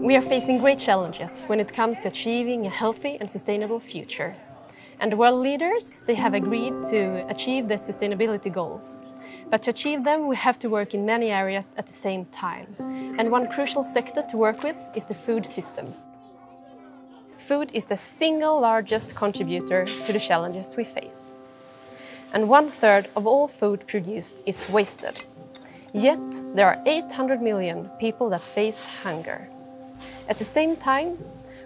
We are facing great challenges when it comes to achieving a healthy and sustainable future. And the world leaders, they have agreed to achieve the sustainability goals. But to achieve them, we have to work in many areas at the same time. And one crucial sector to work with is the food system. Food is the single largest contributor to the challenges we face. And 1/3 of all food produced is wasted. Yet, there are 800 million people that face hunger. At the same time,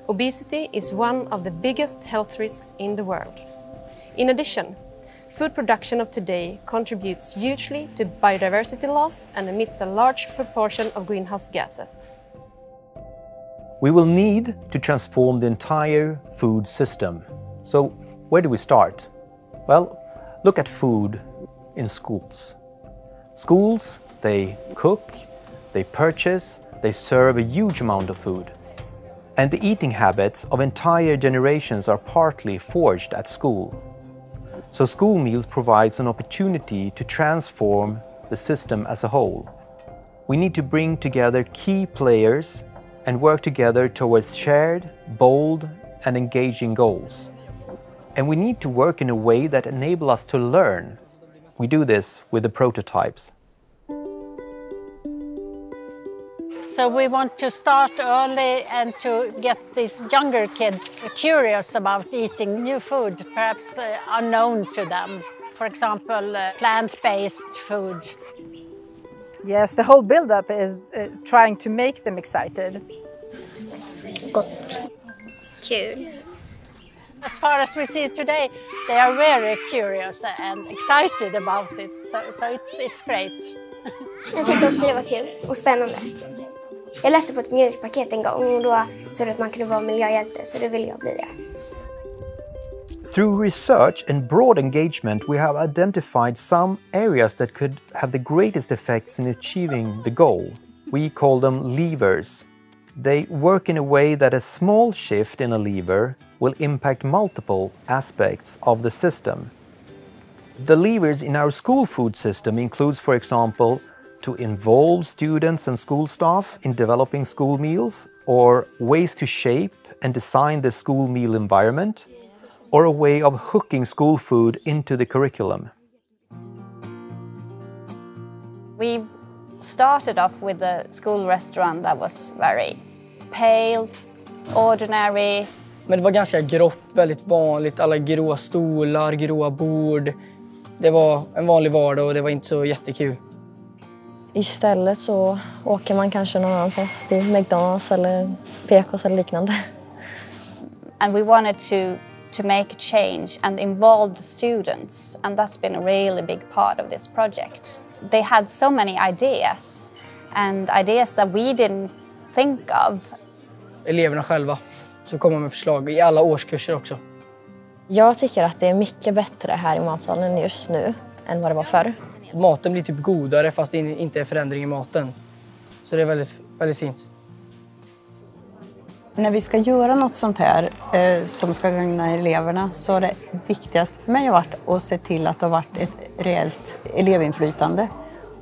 obesity is one of the biggest health risks in the world. In addition, food production of today contributes hugely to biodiversity loss and emits a large proportion of greenhouse gases. We will need to transform the entire food system. So, where do we start? Well, look at food in schools. Schools, they cook, they purchase, they serve a huge amount of food. And the eating habits of entire generations are partly forged at school. So school meals provides an opportunity to transform the system as a whole. We need to bring together key players and work together towards shared, bold, and engaging goals. And we need to work in a way that enables us to learn. We do this with the prototypes. So we want to start early and to get these younger kids curious about eating new food, perhaps unknown to them. For example, plant-based food. Yes, the whole build-up is trying to make them excited. Gott. Kul. As far as we see today, they are very curious and excited about it, so it's great. Jag tyckte också det var kul och spännande. Jag läste på ett mjölkpaket en gång och då sa det att man kunde vara miljöhjälte, så då ville jag bli det. Through research and broad engagement, we have identified some areas that could have the greatest effects in achieving the goal. We call them levers. They work in a way that a small shift in a lever will impact multiple aspects of the system. The levers in our school food system includes, for example, to involve students and school staff in developing school meals, or ways to shape and design the school meal environment, or a way of hooking school food into the curriculum. We've started off with a school restaurant that was very pale, ordinary. Men det var ganska grått, väldigt vanligt. Alla gråa stolar, gråa bord. Det var en vanlig vardag och det var inte så jättekul. Istället så åker man kanske någon annanstans till McDonalds eller PKs eller liknande. And we wanted to make a change and involve the students, and that's been a really big part of this project. They had so many ideas, and ideas that we didn't think of. Eleverna själva så kommer med förslag i alla årskurser också. Jag tycker att det är mycket bättre här i matsalen just nu än vad det var förr. Maten blir typ godare fast det inte är förändring i maten. Så det är väldigt, väldigt fint. När vi ska göra något sånt här som ska gagna eleverna, så är det viktigaste för mig har varit att se till att det har varit ett reellt elevinflytande.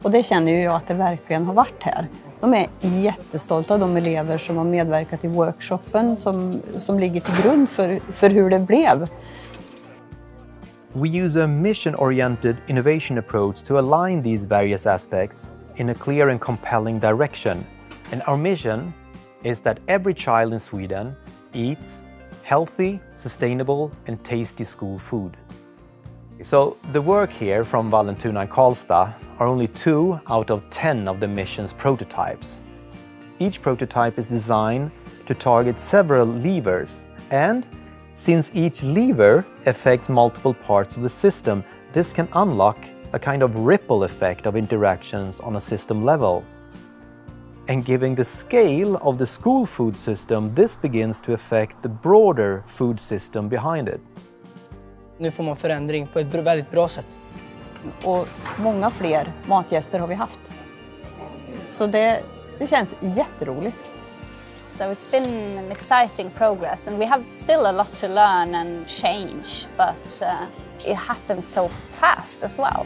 Och det känner ju jag att det verkligen har varit här. De är jättestolta, de elever som har medverkat i workshopen som ligger till grund för hur det blev. We use a mission-oriented innovation approach to align these various aspects in a clear and compelling direction. And our mission is that every child in Sweden eats healthy, sustainable and tasty school food. So the work here from Vallentuna and Karlstad are only 2 out of 10 of the mission's prototypes. Each prototype is designed to target several levers, and since each lever affects multiple parts of the system, this can unlock a kind of ripple effect of interactions on a system level. And given the scale of the school food system, this begins to affect the broader food system behind it. Nu får man förändring på ett väldigt bra sätt. Och många fler matgäster har vi haft. Så det känns jätteroligt. So it's been an exciting progress, and we have still a lot to learn and change, but it happens so fast as well.